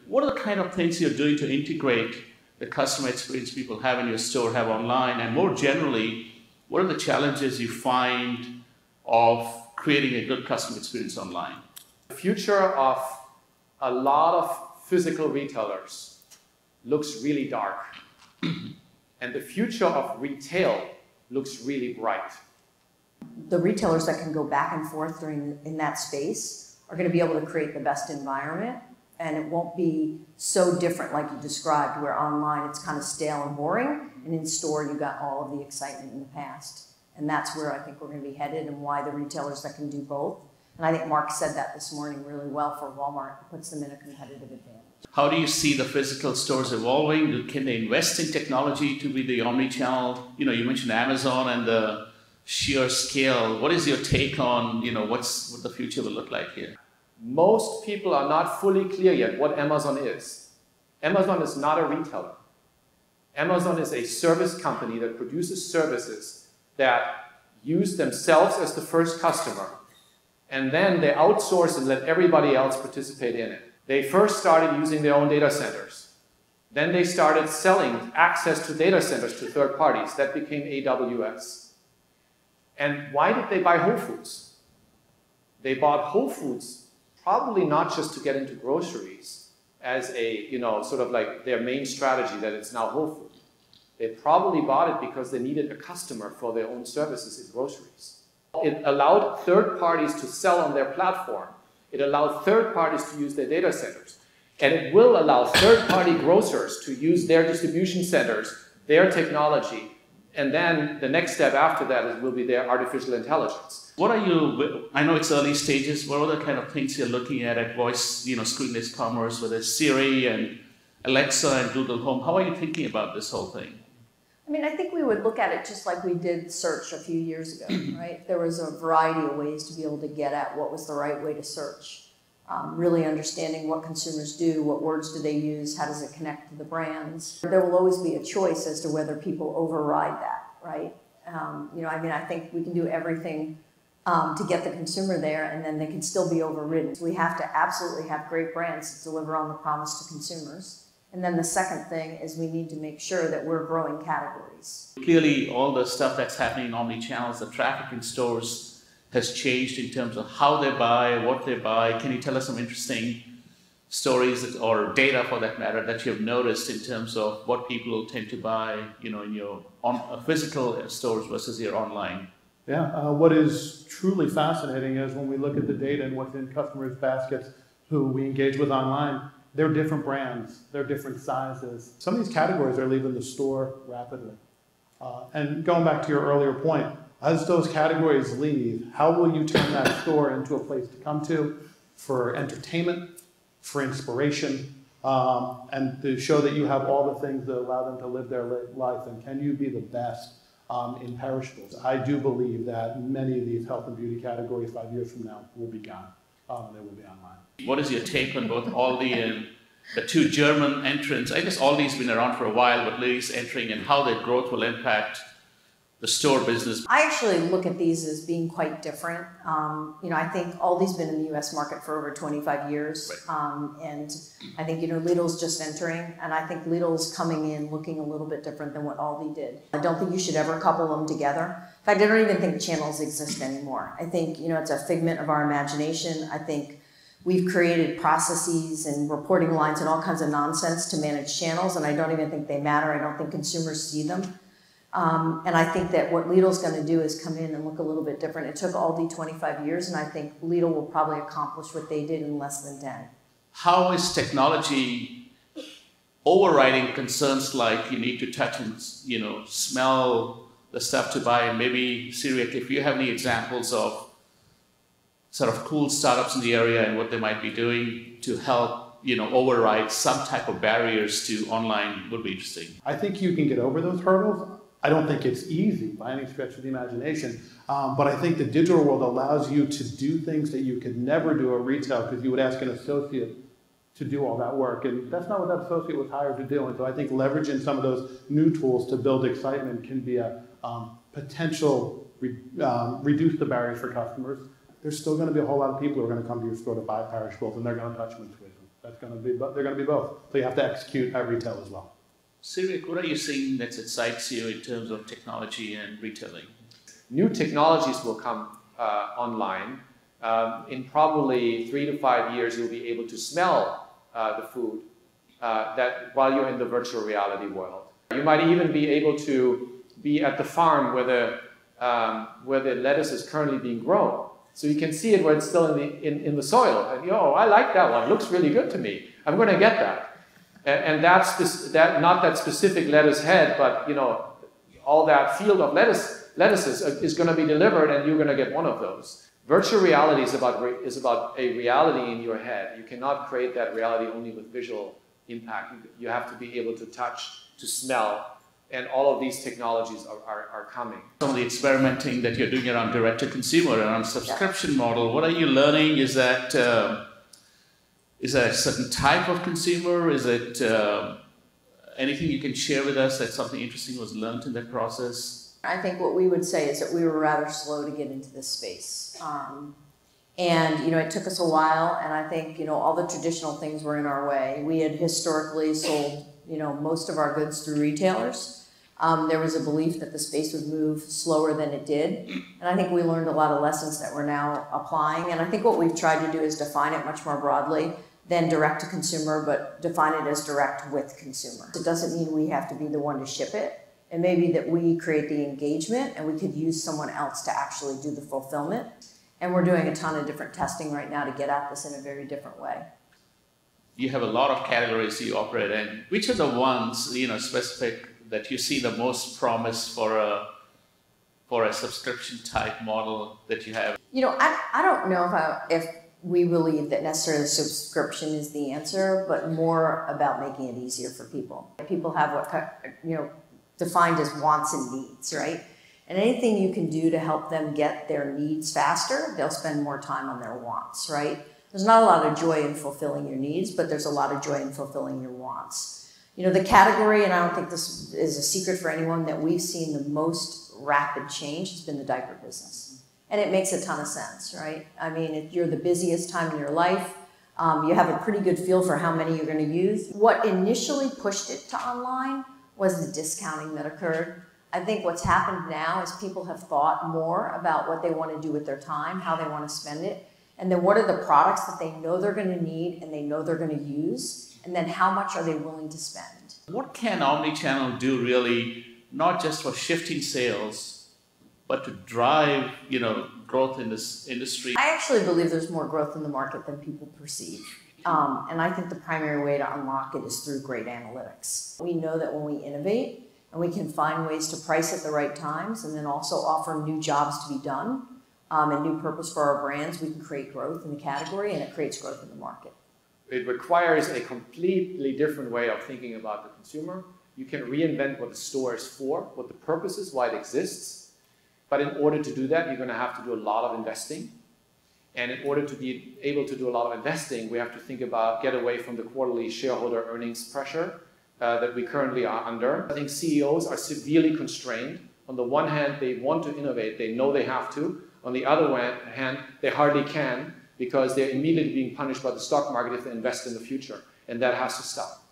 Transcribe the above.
what are the kind of things you're doing to integrate the customer experience people have in your store, have online, and more generally, what are the challenges you find of creating a good customer experience online? The future of a lot of physical retailers looks really dark. And the future of retail looks really bright. The retailers that can go back and forth in that space are going to be able to create the best environment, and it won't be so different like you described, where online it's kind of stale and boring, and in store you got all of the excitement in the past. And that's where I think we're going to be headed, and why the retailers that can do both. And I think Mark said that this morning really well for Walmart. It puts them in a competitive advantage. How do you see the physical stores evolving? Can they invest in technology to be the Omni Channel? You mentioned Amazon and the sheer scale. What is your take on, what the future will look like here? Most people are not fully clear yet what Amazon is. Amazon is not a retailer. Amazon is a service company that produces services that use themselves as the first customer, and then they outsource and let everybody else participate in it. They first started using their own data centers. Then they started selling access to data centers to third parties. That became AWS. And why did they buy Whole Foods? They bought Whole Foods probably not just to get into groceries as a, sort of like their main strategy that it's now Whole Food. They probably bought it because they needed a customer for their own services in groceries. It allowed third parties to sell on their platform. It allowed third parties to use their data centers. And it will allow third-party grocers to use their distribution centers, their technology, and then the next step after that will be their artificial intelligence. What are you, I know it's early stages, what are the kind of things you're looking at voice, screen-based commerce, whether it's Siri and Alexa and Google Home? How are you thinking about this whole thing? I think we would look at it just like we did search a few years ago, right? There was a variety of ways to be able to get at what was the right way to search. Really understanding what consumers do, what words do they use, how does it connect to the brands. There will always be a choice as to whether people override that, right? I think we can do everything to get the consumer there, and then they can still be overridden. So we have to absolutely have great brands that deliver on the promise to consumers. And then the second thing is we need to make sure that we're growing categories. Clearly, all the stuff that's happening in Omni Channels, the traffic in stores has changed in terms of how they buy, what they buy. Can you tell us some interesting stories or data, for that matter, that you've noticed in terms of what people tend to buy, in your physical stores versus your online? Yeah, what is truly fascinating is when we look at the data and what's in customers' baskets who we engage with online. They're different brands, they're different sizes. Some of these categories are leaving the store rapidly. And going back to your earlier point, as those categories leave, how will you turn that store into a place to come to for entertainment, for inspiration, and to show that you have all the things that allow them to live their life, and can you be the best in perishables? I do believe that many of these health and beauty categories 5 years from now will be gone. They will be online. What is your take on both Aldi and the two German entrants? I guess Aldi's been around for a while, but Lidl's entering, and how their growth will impact the store business? I actually look at these as being quite different. I think Aldi's been in the U.S. market for over 25 years. Right. And I think, Lidl's just entering, and I think Lidl's coming in looking a little bit different than what Aldi did. I don't think you should ever couple them together. In fact, I don't even think channels exist anymore. I think, it's a figment of our imagination. I think we've created processes and reporting lines and all kinds of nonsense to manage channels, and I don't even think they matter. I don't think consumers see them. And I think that what Lidl's going to do is come in and look a little bit different. It took Aldi 25 years, and I think Lidl will probably accomplish what they did in less than 10. How is technology overriding concerns like you need to touch and, smell the stuff to buy? And maybe, Siri, if you have any examples of sort of cool startups in the area and what they might be doing to help, override some type of barriers to online, would be interesting. I think you can get over those hurdles. I don't think it's easy by any stretch of the imagination, but I think the digital world allows you to do things that you could never do at retail because you would ask an associate to do all that work, and that's not what that associate was hired to do. And so I think leveraging some of those new tools to build excitement can be a potential reduce the barriers for customers. There's still going to be a whole lot of people who are going to come to your store to buy perishables, and they're going to touch them and squeeze them. They're going to be both. So you have to execute at retail as well. Cyril, what are you seeing that excites you in terms of technology and retailing? New technologies will come online. In probably 3 to 5 years, you'll be able to smell the food that while you're in the virtual reality world. You might even be able to be at the farm where the lettuce is currently being grown. So you can see it where it's still in the soil. And oh, I like that one. It looks really good to me. I'm going to get that. And that's not that specific lettuce head, but all that field of lettuces is going to be delivered, and you're going to get one of those. Virtual reality is about a reality in your head. You cannot create that reality only with visual impact. You have to be able to touch, to smell, and all of these technologies are coming. Some of the experimenting that you're doing around direct-to-consumer, around subscription model, what are you learning? Is that a certain type of consumer? Is it anything you can share with us that something interesting was learned in that process? I think what we would say is that we were rather slow to get into this space. And it took us a while, and I think all the traditional things were in our way. We had historically sold most of our goods through retailers. There was a belief that the space would move slower than it did, and I think we learned a lot of lessons that we're now applying. And I think what we've tried to do is define it much more broadly than direct to consumer, but define it as direct with consumer. It doesn't mean we have to be the one to ship it. It may be that we create the engagement and we could use someone else to actually do the fulfillment. And we're doing a ton of different testing right now to get at this in a very different way. You have a lot of categories you operate in. Which are the ones, specific that you see the most promise for a subscription type model that you have? I don't know if we believe that necessarily subscription is the answer, but more about making it easier for people. People have what defined as wants and needs, right? And anything you can do to help them get their needs faster, they'll spend more time on their wants, right? There's not a lot of joy in fulfilling your needs, but there's a lot of joy in fulfilling your wants. The category, and I don't think this is a secret for anyone, that we've seen the most rapid change has been the diaper business. And it makes a ton of sense, right? I mean, if you're the busiest time in your life, you have a pretty good feel for how many you're going to use. What initially pushed it to online was the discounting that occurred. I think what's happened now is people have thought more about what they want to do with their time, how they want to spend it, and then what are the products that they know they're going to need and they know they're going to use, and then how much are they willing to spend. What can Omni Channel do really, not just for shifting sales, but to drive, growth in this industry? I actually believe there's more growth in the market than people perceive. And I think the primary way to unlock it is through great analytics. We know that when we innovate and we can find ways to price at the right times and then also offer new jobs to be done and new purpose for our brands, we can create growth in the category, and it creates growth in the market. It requires a completely different way of thinking about the consumer. You can reinvent what the store is for, what the purpose is, why it exists. But in order to do that, you're going to have to do a lot of investing. And in order to be able to do a lot of investing, we have to think about get away from the quarterly shareholder earnings pressure that we currently are under. I think CEOs are severely constrained. On the one hand, they want to innovate. They know they have to. On the other hand, they hardly can because they're immediately being punished by the stock market if they invest in the future. And that has to stop.